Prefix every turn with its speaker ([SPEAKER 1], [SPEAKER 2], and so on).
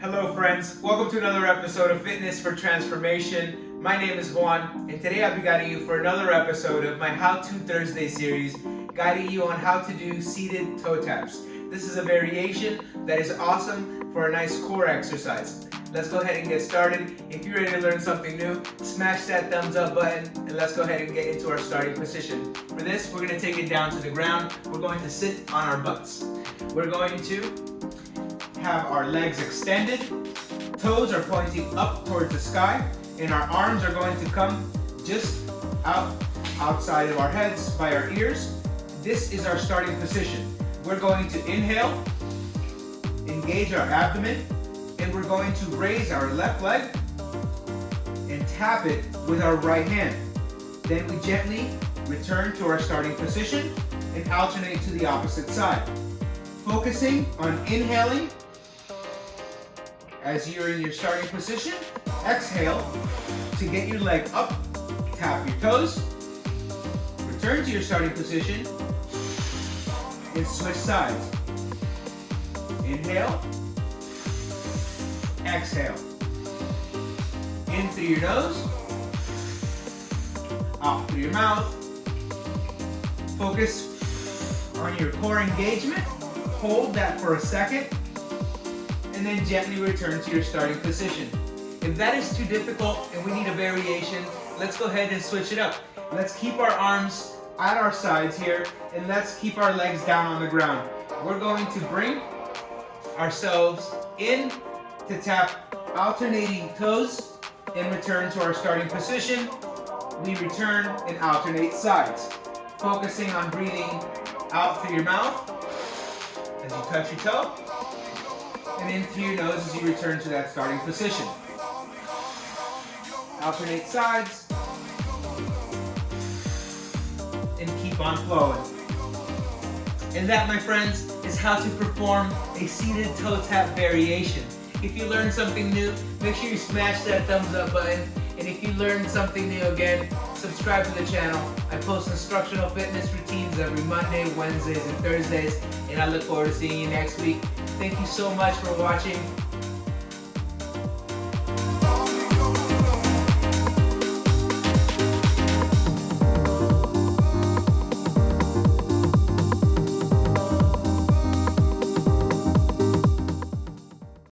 [SPEAKER 1] Hello friends, welcome to another episode of Fitness for Transformation. My name is Juan, and today I'll be guiding you for another episode of my How To Thursday series, guiding you on how to do seated toe taps. This is a variation that is awesome for a nice core exercise. Let's go ahead and get started. If you're ready to learn something new, smash that thumbs up button, and let's go ahead and get into our starting position. For this, we're going to take it down to the ground. We're going to sit on our butts. We're going to have our legs extended, toes are pointing up towards the sky, and our arms are going to come just outside of our heads by our ears. This is our starting position. We're going to inhale, engage our abdomen, and we're going to raise our left leg and tap it with our right hand. Then we gently return to our starting position and alternate to the opposite side. Focusing on inhaling as you're in your starting position. Exhale to get your leg up, tap your toes, return to your starting position, and switch sides. Inhale, exhale. In through your nose, out through your mouth. Focus on your core engagement. Hold that for a second, and then gently return to your starting position. If that is too difficult and we need a variation, let's go ahead and switch it up. Let's keep our arms at our sides here, and let's keep our legs down on the ground. We're going to bring ourselves in to tap alternating toes and return to our starting position. We return and alternate sides, focusing on breathing out through your mouth as you touch your toe, and in through your nose as you return to that starting position. Alternate sides, and keep on flowing. And that, my friends, is how to perform a seated toe tap variation. If you learned something new, make sure you smash that thumbs up button. And if you learned something new again, subscribe to the channel. I post instructional fitness routines every Monday, Wednesdays, and Thursdays. And I look forward to seeing you next week. Thank you so much for watching.